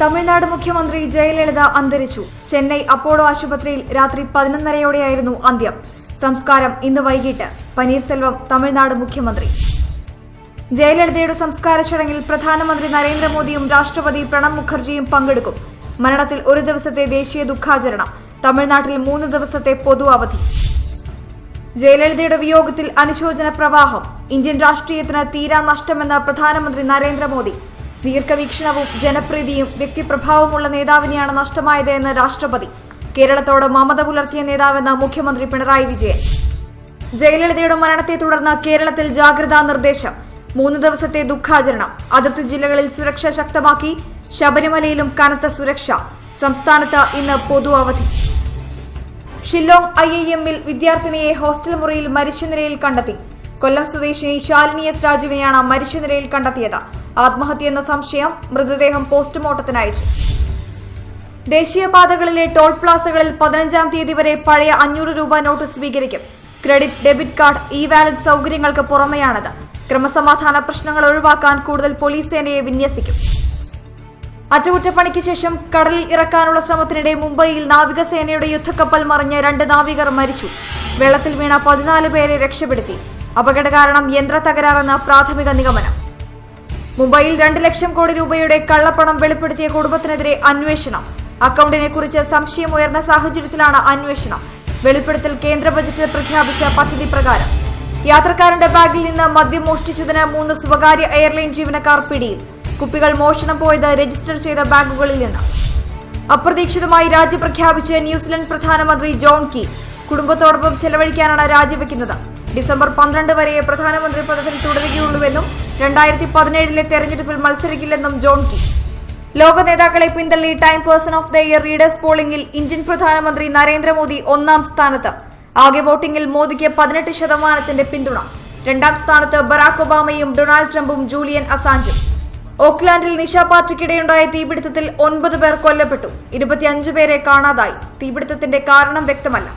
തമിഴ്നാട് മുഖ്യമന്ത്രി ജയലളിത അന്തരിച്ചു. ചെന്നൈ അപ്പോളോ ആശുപത്രിയിൽ രാത്രി 11:30യോടെയായിരുന്നു അന്ത്യം. സംസ്കാരം ഇന്ന് വൈകിട്ട്. പനീർസെൽവം തമിഴ്നാട് മുഖ്യമന്ത്രി. ജയലളിതയുടെ സംസ്കാര ചടങ്ങിൽ പ്രധാനമന്ത്രി നരേന്ദ്രമോദിയും രാഷ്ട്രപതി പ്രണബ് മുഖർജിയും പങ്കെടുക്കും. മരണത്തിൽ ഒരു ദിവസത്തെ ദേശീയ ദുഃഖാചരണം. തമിഴ്നാട്ടിൽ 3 ദിവസത്തെ പൊതു അവധി. ജയലളിതയുടെ വിയോഗത്തിൽ അനുശോചന പ്രവാഹം. ഇന്ത്യൻ രാഷ്ട്രീയത്തിന് തീരാ നഷ്ടമെന്ന് പ്രധാനമന്ത്രി നരേന്ദ്രമോദി. ദീർഘവീക്ഷണവും ജനപ്രീതിയും വ്യക്തിപ്രഭാവമുള്ള നേതാവിനെയാണ് നഷ്ടമായത് എന്ന് രാഷ്ട്രപതി. കേരളത്തോട് മമത പുലർത്തിയ നേതാവെന്ന് മുഖ്യമന്ത്രി പിണറായി വിജയൻ. ജയലളിതയുടെ മരണത്തെ തുടർന്ന് കേരളത്തിൽ ജാഗ്രതാ നിർദ്ദേശം. 3 ദിവസത്തെ ദുഃഖാചരണം. അതിർത്തി ജില്ലകളിൽ സുരക്ഷ ശക്തമാക്കി. ശബരിമലയിലും കനത്ത സുരക്ഷ. സംസ്ഥാനത്ത് ഇന്ന് പൊതു അവധി. ഷില്ലോങ് IIM-ൽ വിദ്യാർത്ഥിനിയെ ഹോസ്റ്റൽ മുറിയിൽ മരിച്ച നിലയിൽ കണ്ടെത്തി. കൊല്ലം സ്വദേശിനി ശാലിനി S. രാജുവിനെയാണ് മരിച്ച നിലയിൽ കണ്ടെത്തിയത്. ആത്മഹത്യയെന്ന സംശയം. മൃതദേഹം പോസ്റ്റ്മോർട്ടത്തിന് അയച്ചു. ദേശീയപാതകളിലെ ടോൾ പ്ലാസകളിൽ 15-ാം തീയതി വരെ പഴയ 500 രൂപ നോട്ട് സ്വീകരിക്കും. ക്രെഡിറ്റ്, ഡെബിറ്റ് കാർഡ്, വാലറ്റ് സൗകര്യങ്ങൾക്ക് പുറമെയാണത്. ക്രമസമാധാന പ്രശ്നങ്ങൾ ഒഴിവാക്കാൻ കൂടുതൽ പോലീസ് സേനയെ വിന്യസിക്കും. അറ്റകുറ്റപ്പണിക്ക് ശേഷം കടലിൽ ഇറക്കാനുള്ള ശ്രമത്തിനിടെ മുംബൈയിൽ നാവികസേനയുടെ യുദ്ധക്കപ്പൽ മറിഞ്ഞ് 2 നാവികർ മരിച്ചു. വെള്ളത്തിൽ വീണ 14 പേരെ രക്ഷപ്പെടുത്തി. അപകട കാരണം യന്ത്ര തകരാറെന്ന പ്രാഥമിക നിഗമനം. മുംബൈയിൽ 2 ലക്ഷം കോടി രൂപയുടെ കള്ളപ്പണം വെളിപ്പെടുത്തിയ കുടുംബത്തിനെതിരെ അന്വേഷണം. അക്കൌണ്ടിനെ കുറിച്ച് സംശയമുയർന്ന സാഹചര്യത്തിലാണ് അന്വേഷണം. വെളിപ്പെടുത്തൽ കേന്ദ്ര ബജറ്റിൽ പ്രഖ്യാപിച്ച പദ്ധതി പ്രകാരം. യാത്രക്കാരന്റെ ബാഗിൽ നിന്ന് മദ്യം മോഷ്ടിച്ചതിന് 3 സ്വകാര്യ എയർലൈൻ ജീവനക്കാർ പിടിയിൽ. കുപ്പികൾ മോഷണം പോയത് രജിസ്റ്റർ ചെയ്ത ബാഗുകളിൽ നിന്ന്. അപ്രതീക്ഷിതമായി രാജി പ്രഖ്യാപിച്ച് ന്യൂസിലൻഡ് പ്രധാനമന്ത്രി ജോൺ കീ. കുടുംബത്തോടൊപ്പം ചെലവഴിക്കാനാണ് രാജിവെക്കുന്നത്. ഡിസംബർ 12 വരെ പ്രധാനമന്ത്രി പദത്തിൽ തുടരുകയുള്ളൂവെന്നും 2017-ലെ തെരഞ്ഞെടുപ്പിൽ മത്സരിക്കില്ലെന്നും ജോൺ കീ. ലോക നേതാക്കളെ പിന്തള്ളി Time person of the year readers പോളിംഗിൽ ഇന്ത്യൻ പ്രധാനമന്ത്രി നരേന്ദ്രമോദി 1-ാം സ്ഥാനത്ത്. ആകെ വോട്ടിംഗിൽ മോദിക്ക് 18% പിന്തുണ. 2-ാം സ്ഥാനത്ത് ബറാക് ഒബാമയും ഡൊണാൾഡ് ട്രംപും ജൂലിയൻ അസാഞ്ചും. ഓക്ലാൻഡിൽ നിശാ പാർട്ടിക്കിടെയുണ്ടായ തീപിടുത്തത്തിൽ 9 പേർ കൊല്ലപ്പെട്ടു. 25 പേരെ കാണാതായി. തീപിടുത്തത്തിന്റെ കാരണം വ്യക്തമല്ല.